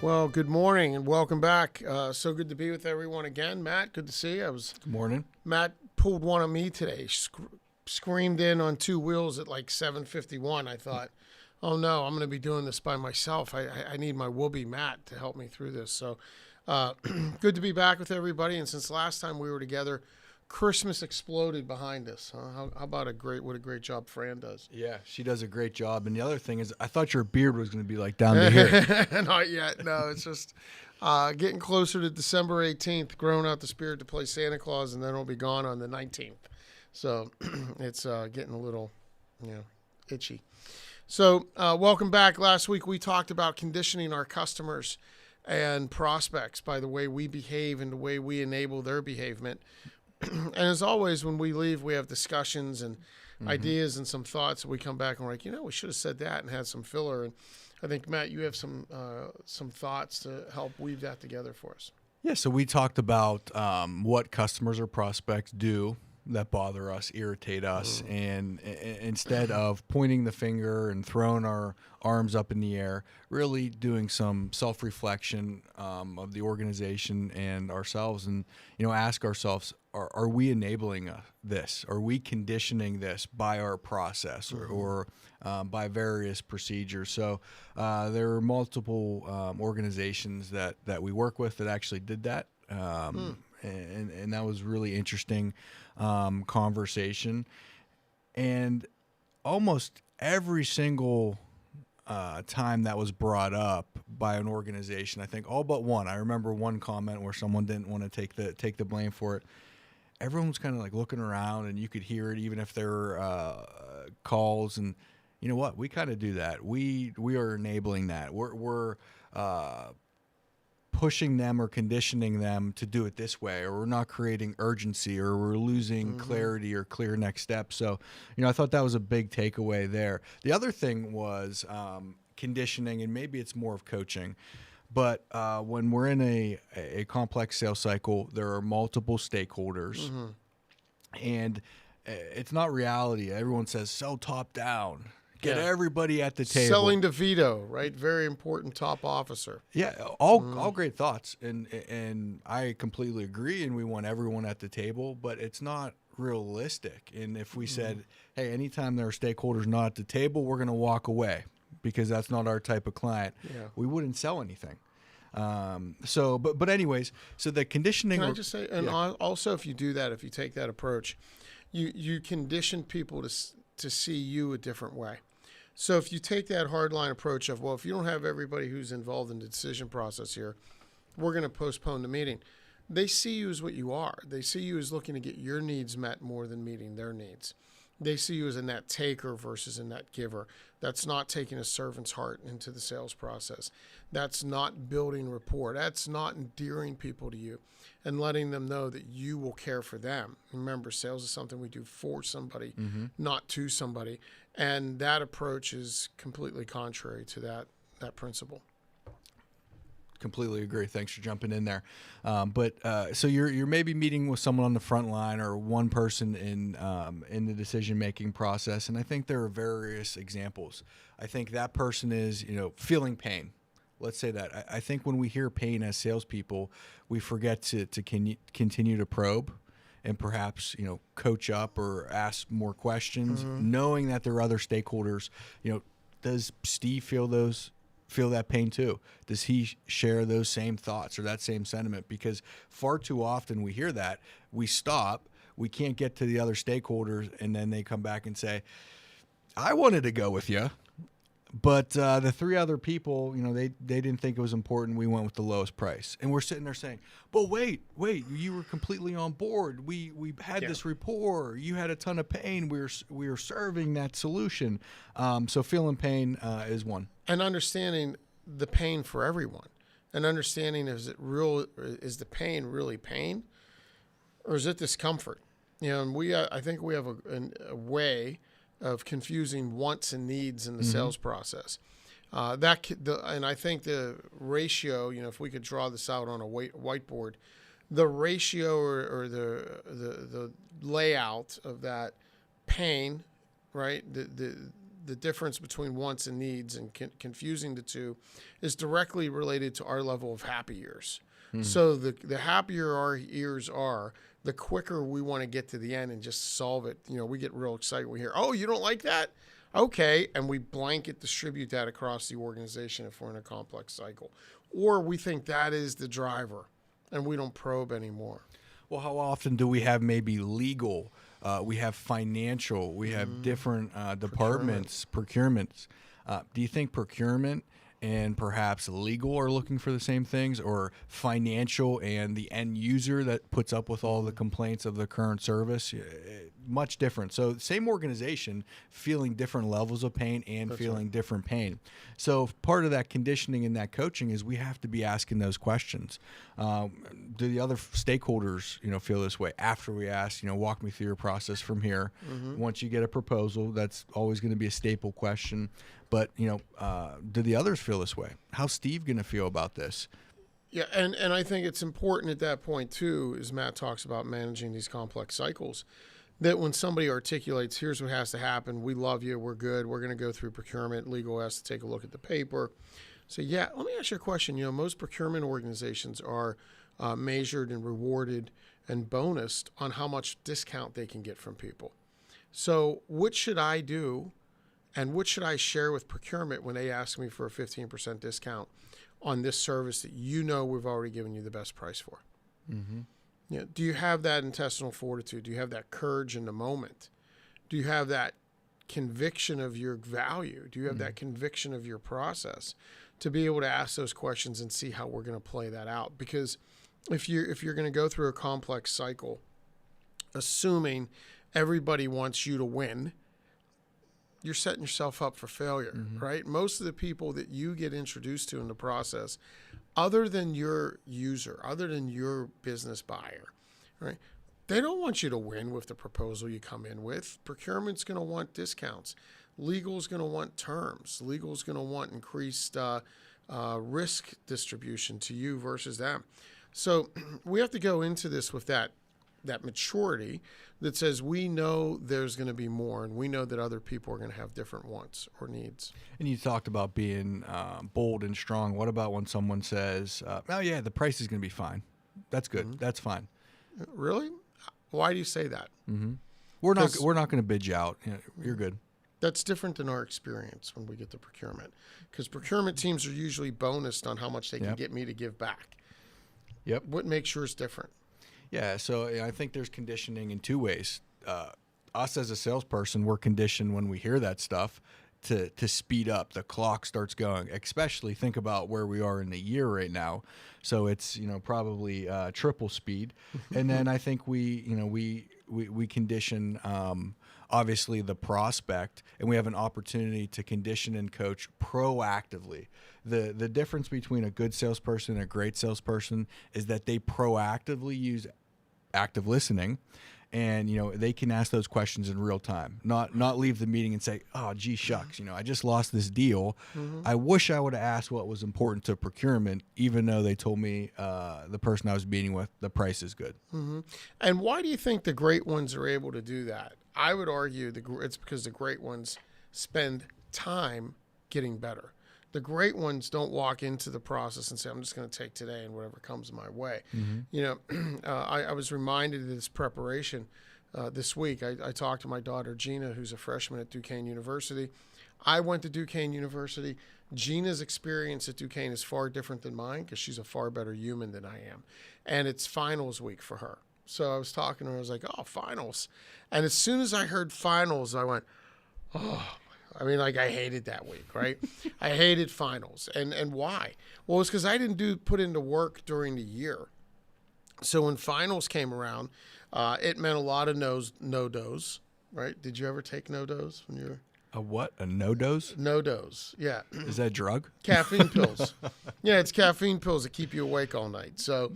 Well, good morning and welcome back. So good to be with everyone again. Matt, good to see you. Good morning. Matt pulled one on me today. Screamed in on two wheels at like 7:51. I thought, oh no, I'm going to be doing this by myself. I need my woobie Matt to help me through this. So good to be back with everybody. And since last time we were together, Christmas exploded behind us. Huh? How about what a great job Fran does. Yeah, she does a great job. And the other thing is, I thought your beard was going to be like down to here. Not yet. No, it's just getting closer to December 18th, growing out the spirit to play Santa Claus, and then it'll be gone on the 19th. So it's getting a little, itchy. So welcome back. Last week we talked about conditioning our customers and prospects by the way we behave and the way we enable their behavement. And as always, when we leave, we have discussions and ideas and some thoughts. We come back and we're like, we should have said that and had some filler. And I think, Matt, you have some thoughts to help weave that together for us. Yeah, so we talked about what customers or prospects do that bother us, irritate us, and instead of pointing the finger and throwing our arms up in the air, really doing some self-reflection of the organization and ourselves, and ask ourselves, are we enabling this? Are we conditioning this by our process or by various procedures? So there are multiple organizations that we work with that actually did that. And that was really interesting conversation. And almost every single time that was brought up by an organization, I think all but one, I remember one comment where someone didn't want to take the blame for it. Everyone was kind of like looking around, and you could hear it even if there were calls. And you know what? We kind of do that. We are enabling that. We're pushing them or conditioning them to do it this way, or we're not creating urgency, or we're losing clarity or clear next steps. So, I thought that was a big takeaway there. The other thing was conditioning, and maybe it's more of coaching, but when we're in a complex sales cycle, there are multiple stakeholders, and it's not reality. Everyone says sell top down. Get everybody at the table. Selling to veto, right? Very important top officer. Yeah, all great thoughts, and I completely agree, and we want everyone at the table, but it's not realistic. And if we said, hey, anytime there are stakeholders not at the table, we're going to walk away because that's not our type of client, we wouldn't sell anything. But anyways, so the conditioning... Can I just say, and also if you do that, if you take that approach, you condition people to see you a different way. So if you take that hardline approach of, well, if you don't have everybody who's involved in the decision process here, we're going to postpone the meeting. They see you as what you are. They see you as looking to get your needs met more than meeting their needs. They see you as a net taker versus a net giver. That's not taking a servant's heart into the sales process. That's not building rapport. That's not endearing people to you and letting them know that you will care for them. Remember, sales is something we do for somebody, not to somebody. And that approach is completely contrary to that principle. Completely agree. Thanks for jumping in there. So you're maybe meeting with someone on the front line or one person in the decision making process, and I think there are various examples. I think that person is feeling pain. Let's say that. I think when we hear pain as salespeople, we forget to continue to probe and perhaps coach up or ask more questions, knowing that there are other stakeholders. Does Steve feel that pain too? Does he share those same thoughts or that same sentiment? Because far too often we hear that, we stop, we can't get to the other stakeholders, and then they come back and say, I wanted to go with you, but the three other people, they didn't think it was important. We went with the lowest price. And we're sitting there saying, but wait, you were completely on board. We had this rapport. You had a ton of pain. We were serving that solution. So feeling pain is one. And understanding the pain for everyone. And understanding, is the pain really pain? Or is it discomfort? And I think we have a way of confusing wants and needs in the sales process. And I think the ratio, if we could draw this out on a whiteboard, the ratio or the layout of that pain, right? the difference between wants and needs and confusing the two is directly related to our level of happy years. So the happier our years are, the quicker we want to get to the end and just solve it. We get real excited. We hear, oh, you don't like that? Okay. And we blanket distribute that across the organization if we're in a complex cycle. Or we think that is the driver and we don't probe anymore. Well, how often do we have maybe legal, we have financial, we have different departments, procurements. Do you think procurement and perhaps legal are looking for the same things, or financial and the end user that puts up with all the complaints of the current service? Much different. So same organization feeling different levels of pain and feeling different pain. So part of that conditioning and that coaching is we have to be asking those questions. Do the other stakeholders, feel this way after we ask, walk me through your process from here. Once you get a proposal, that's always going to be a staple question. But, do the others feel this way? How's Steve going to feel about this? Yeah, and I think it's important at that point, too, as Matt talks about managing these complex cycles, that when somebody articulates, here's what has to happen, we love you, we're good, we're going to go through procurement, legal has to take a look at the paper. So, yeah, let me ask you a question. Most procurement organizations are measured and rewarded and bonused on how much discount they can get from people. So what should I do? And what should I share with procurement when they ask me for a 15% discount on this service that we've already given you the best price for? Do you have that intestinal fortitude? Do you have that courage in the moment? Do you have that conviction of your value? Do you have that conviction of your process to be able to ask those questions and see how we're going to play that out? Because if you're going to go through a complex cycle, assuming everybody wants you to win, you're setting yourself up for failure, right? Most of the people that you get introduced to in the process, other than your user, other than your business buyer, right? They don't want you to win with the proposal you come in with. Procurement's going to want discounts. Legal's going to want terms. Legal's going to want increased risk distribution to you versus them. So we have to go into this with that maturity that says we know there's going to be more, and we know that other people are going to have different wants or needs. And you talked about being bold and strong. What about when someone says, oh, yeah, the price is going to be fine. That's good. That's fine. Really? Why do you say that? We're not going to bid you out. You're good. That's different than our experience when we get to procurement, because procurement teams are usually bonused on how much they can get me to give back. Yep. What makes yours different? Yeah, so I think there's conditioning in two ways. Us as a salesperson, we're conditioned when we hear that stuff to speed up. The clock starts going. Especially think about where we are in the year right now. So it's probably triple speed. And then I think we condition obviously the prospect, and we have an opportunity to condition and coach proactively. The difference between a good salesperson and a great salesperson is that they proactively use active listening, and they can ask those questions in real time, not leave the meeting and say, oh gee shucks, I just lost this deal. I wish I would have asked what was important to procurement, even though they told me the person I was meeting with, the price is good. And why do you think the great ones are able to do that? I would argue it's because the great ones spend time getting better. The great ones don't walk into the process and say, I'm just going to take today and whatever comes my way. I was reminded of this preparation this week. I talked to my daughter, Gina, who's a freshman at Duquesne University. I went to Duquesne University. Gina's experience at Duquesne is far different than mine because she's a far better human than I am. And it's finals week for her. So I was talking to her. I was like, oh, finals. And as soon as I heard finals, I went, oh, I hated that week, right? I hated finals. And why? Well, it's because I didn't put into work during the year. So when finals came around, it meant a lot of no-dos, right? Did you ever take no-dos when you were? A what? A no-dose? No-dos, yeah. Is that a drug? Caffeine pills. Yeah, it's caffeine pills that keep you awake all night. So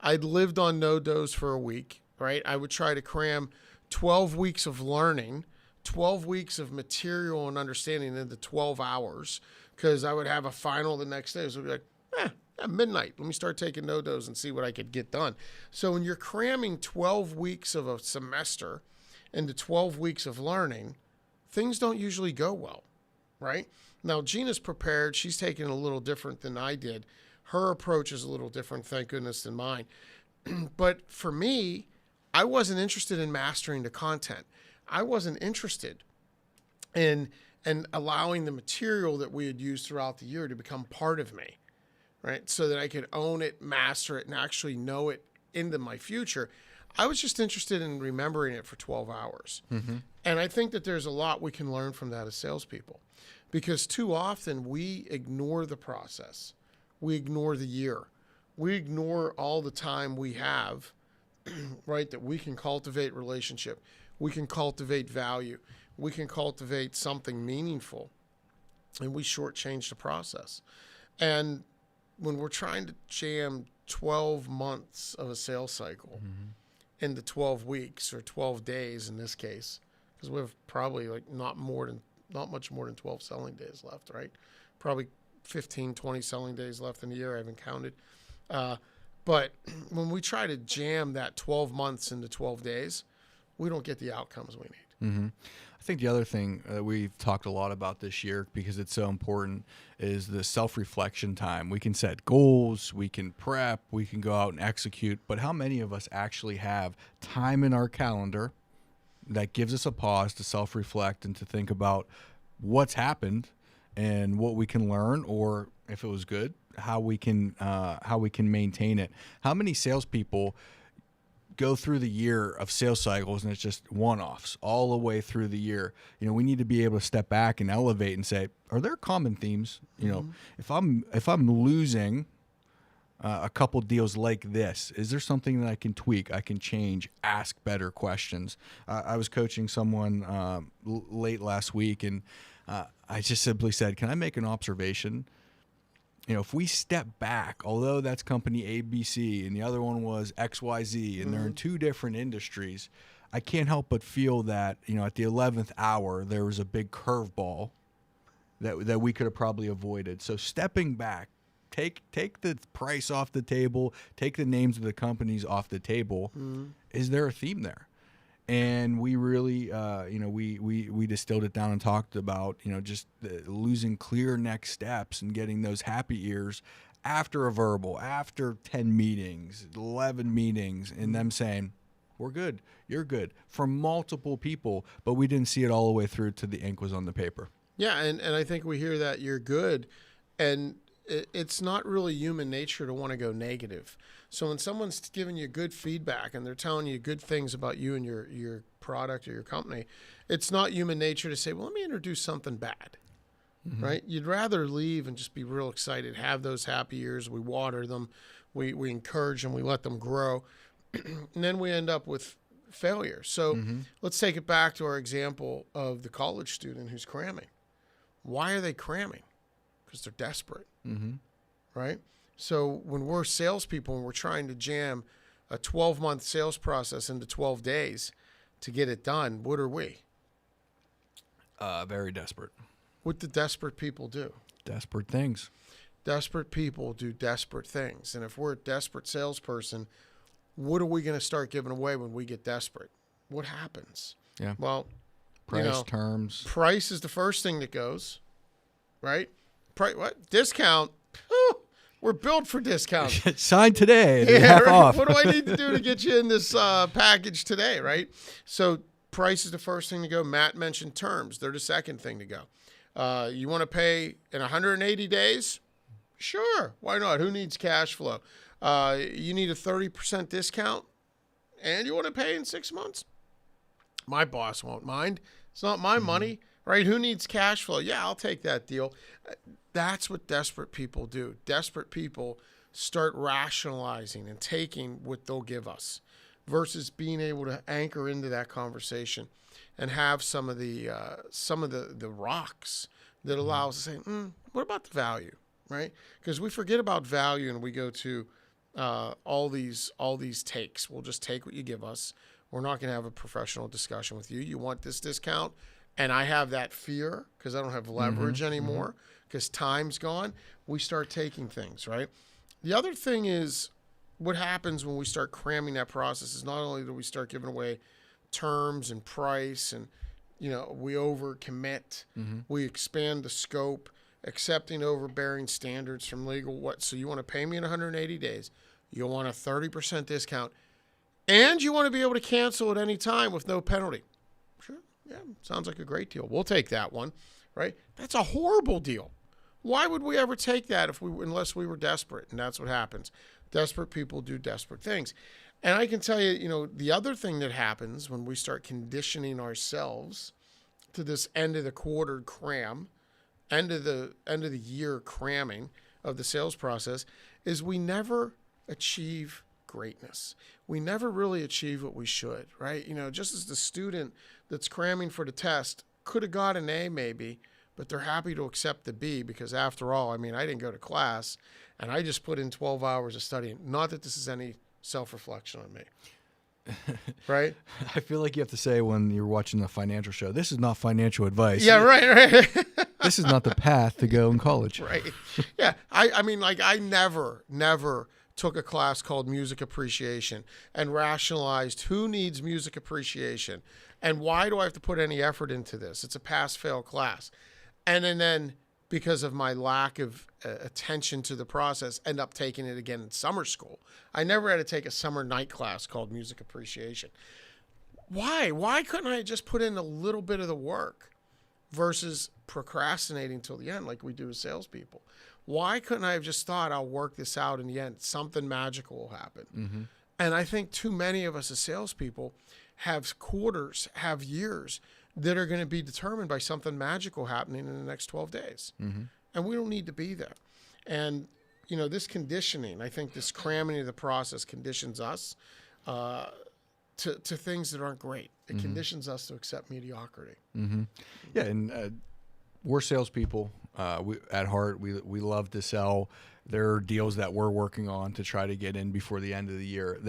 I'd lived on no-dos for a week, right? I would try to cram 12 weeks of learning, 12 weeks of material and understanding into 12 hours, because I would have a final the next day. So I'd be like, at midnight, let me start taking no-dos and see what I could get done. So when you're cramming 12 weeks of a semester into 12 weeks of learning, things don't usually go well, right? Now, Gina's prepared. She's taken it a little different than I did. Her approach is a little different, thank goodness, than mine. But for me, I wasn't interested in mastering the content. I wasn't interested in allowing the material that we had used throughout the year to become part of me, right? So that I could own it, master it, and actually know it into my future. I was just interested in remembering it for 12 hours. And I think that there's a lot we can learn from that as salespeople, because too often we ignore the process. We ignore the year. We ignore all the time we have, right, that we can cultivate relationship. We can cultivate value. We can cultivate something meaningful, and we shortchange the process. And when we're trying to jam 12 months of a sales cycle into 12 weeks or 12 days in this case, because we have probably like not much more than 12 selling days left, right? Probably 15, 20 selling days left in the year. I haven't counted. But when we try to jam that 12 months into 12 days, we don't get the outcomes we need. I think the other thing that we've talked a lot about this year, because it's so important, is the self-reflection time. We can set goals, we can prep, we can go out and execute, but how many of us actually have time in our calendar that gives us a pause to self-reflect and to think about what's happened and what we can learn, or if it was good, how we can maintain it? How many salespeople go through the year of sales cycles and it's just one-offs all the way through the year? You know, we need to be able to step back and elevate and say, are there common themes? You know, if I'm losing a couple deals like this, is there something that I can tweak, I can change, ask better questions? I was coaching someone late last week, and I just simply said, can I make an observation? You know, if we step back, although that's company ABC and the other one was XYZ, and they're in two different industries, I can't help but feel that, you know, at the 11th hour, there was a big curveball that we could have probably avoided. So stepping back, take the price off the table, take the names of the companies off the table. Is there a theme there? And we really, you know, we distilled it down and talked about, you know, just losing clear next steps and getting those happy ears after a verbal, after 10 meetings, 11 meetings, and them saying, we're good, you're good, from multiple people, but we didn't see it all the way through to the ink was on the paper. Yeah, and I think we hear that you're good, and it's not really human nature to want to go negative. So when someone's giving you good feedback and they're telling you good things about you and your product or your company, it's not human nature to say, well, let me introduce something bad, right? You'd rather leave and just be real excited, have those happy years. We water them, we encourage them, we let them grow, and then we end up with failure. So let's take it back to our example of the college student who's cramming. Why are they cramming? Because they're desperate, right? So when we're salespeople and we're trying to jam a 12-month sales process into 12 days to get it done, what are we? Very desperate. What do desperate people do? Desperate things. Desperate people do desperate things. And if we're a desperate salesperson, what are we going to start giving away when we get desperate? What happens? Yeah. Well, price, terms. Price is the first thing that goes, right? What? Discount? Whew, we're built for discount. Sign today. Yeah, half right? off. What do I need to do to get you in this package today, right? So price is the first thing to go. Matt mentioned terms. They're the second thing to go. You want to pay in 180 days? Sure. Why not? Who needs cash flow? You need a 30% discount, and you want to pay in 6 months? My boss won't mind. It's not my money, right? Who needs cash flow? Yeah, I'll take that deal. That's what desperate people do. Desperate people start rationalizing and taking what they'll give us versus being able to anchor into that conversation and have some of the rocks that allow us to say, what about the value, right? Because we forget about value and we go to all these takes. We'll just take what you give us. We're not going to have a professional discussion with you. You want this discount, and I have that fear because I don't have leverage anymore because time's gone. We start taking things, right? The other thing is what happens when we start cramming that process is not only do we start giving away terms and price and we overcommit, we expand the scope, accepting overbearing standards from legal. So you want to pay me in 180 days, you want a 30% discount, and you want to be able to cancel at any time with no penalty. Sure, yeah, sounds like a great deal. We'll take that one, right? That's a horrible deal. Why would we ever take that unless we were desperate? And that's what happens. Desperate people do desperate things. And I can tell you, the other thing that happens when we start conditioning ourselves to this end of the quarter cram, end of the year cramming of the sales process, is we never achieve greatness. We never really achieve what we should, right? Just as the student that's cramming for the test could have got an A maybe, but they're happy to accept the B because after all, I didn't go to class and I just put in 12 hours of studying. Not that this is any self-reflection on me. Right? I feel like you have to say when you're watching a financial show, this is not financial advice. Yeah, right. This is not the path to go in college. Right. Yeah. I never took a class called music appreciation and rationalized who needs music appreciation and why do I have to put any effort into this? It's a pass-fail class. And then because of my lack of attention to the process, end up taking it again in summer school. I never had to take a summer night class called music appreciation. Why? Why couldn't I just put in a little bit of the work versus procrastinating till the end like we do as salespeople? Why couldn't I have just thought I'll work this out in the end? Something magical will happen. Mm-hmm. And I think too many of us as salespeople have quarters, have years that are going to be determined by something magical happening in the next 12 days. Mm-hmm. And we don't need to be there. And, this conditioning, I think this cramming of the process conditions us to things that aren't great. It conditions us to accept mediocrity. Mm-hmm. Yeah, and we're salespeople. At heart, we love to sell. There are deals that we're working on to try to get in before the end of the year.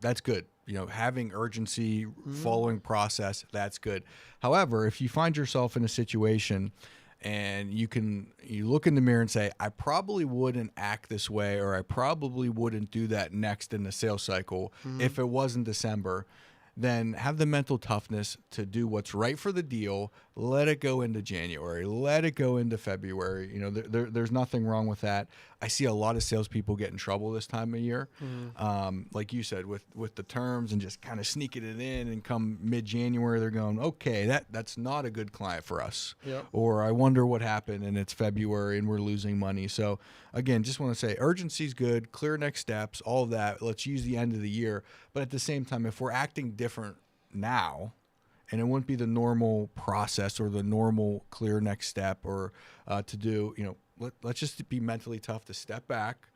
That's good. Having urgency, following process, that's good. However, if you find yourself in a situation and you look in the mirror and say, I probably wouldn't act this way, or I probably wouldn't do that next in the sales cycle if it wasn't December, then have the mental toughness to do what's right for the deal. Let it go into January. Let it go into February. There's nothing wrong with that. I see a lot of salespeople get in trouble this time of year. Like you said, with the terms and just kind of sneaking it in, and come mid-January, they're going, okay, that's not a good client for us. Yep. Or I wonder what happened and it's February and we're losing money. So again, just want to say urgency is good, clear next steps, all of that. Let's use the end of the year. But at the same time, if we're acting different now, and it wouldn't be the normal process or the normal clear next step or to do, let's just be mentally tough to step back,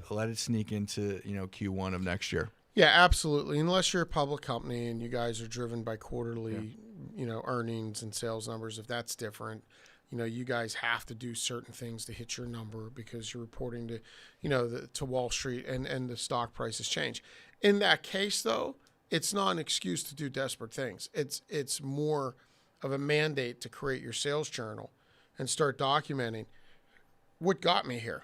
let it sneak into, Q1 of next year. Yeah, absolutely. Unless you're a public company and you guys are driven by quarterly, earnings and sales numbers, if that's different, you guys have to do certain things to hit your number because you're reporting to, to Wall Street and the stock prices change. In that case, though, it's not an excuse to do desperate things. It's more of a mandate to create your sales journal and start documenting what got me here.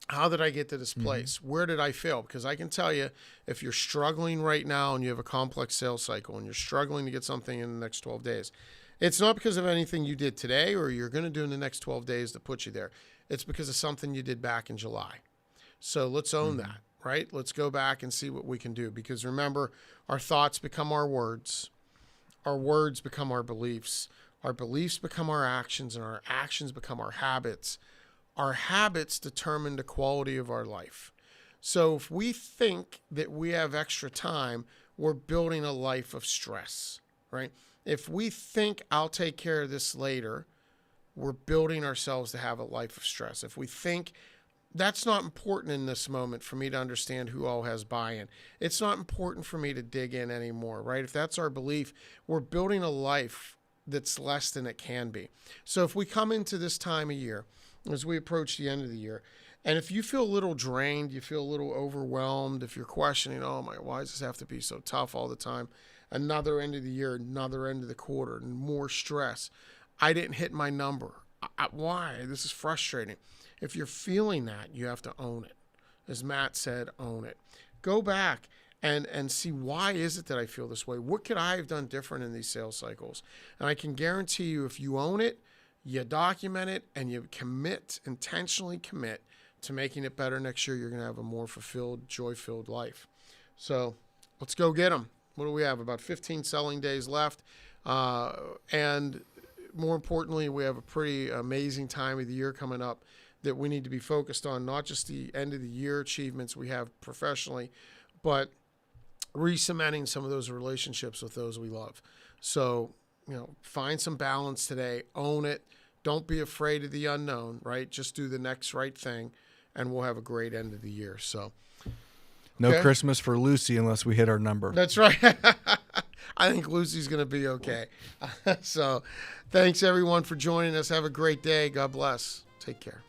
How did I get to this place? Where did I fail? Because I can tell you, if you're struggling right now and you have a complex sales cycle and you're struggling to get something in the next 12 days, it's not because of anything you did today or you're going to do in the next 12 days that put you there. It's because of something you did back in July. So let's own that. Right? Let's go back and see what we can do. Because remember, our thoughts become our words become our beliefs become our actions, and our actions become our habits. Our habits determine the quality of our life. So if we think that we have extra time, we're building a life of stress, right? If we think I'll take care of this later, we're building ourselves to have a life of stress. If we think that's not important in this moment for me to understand who all has buy-in, it's not important for me to dig in anymore, right? If that's our belief, we're building a life that's less than it can be. So if we come into this time of year, as we approach the end of the year, and if you feel a little drained, you feel a little overwhelmed, if you're questioning, why does this have to be so tough all the time? Another end of the year, another end of the quarter, and more stress. I didn't hit my number. Why? This is frustrating. If you're feeling that, you have to own it. As Matt said, own it. Go back and see, why is it that I feel this way? What could I have done different in these sales cycles? And I can guarantee you, if you own it, you document it, and you intentionally commit to making it better next year, you're going to have a more fulfilled, joy-filled life. So let's go get them. What do we have? About 15 selling days left. And more importantly, we have a pretty amazing time of the year coming up that we need to be focused on, not just the end of the year achievements we have professionally, but re-cementing some of those relationships with those we love. So, find some balance today, own it. Don't be afraid of the unknown, right? Just do the next right thing, and we'll have a great end of the year. So, no Christmas for Lucy unless we hit our number. That's right. I think Lucy's going to be okay. So, thanks everyone for joining us. Have a great day. God bless. Take care.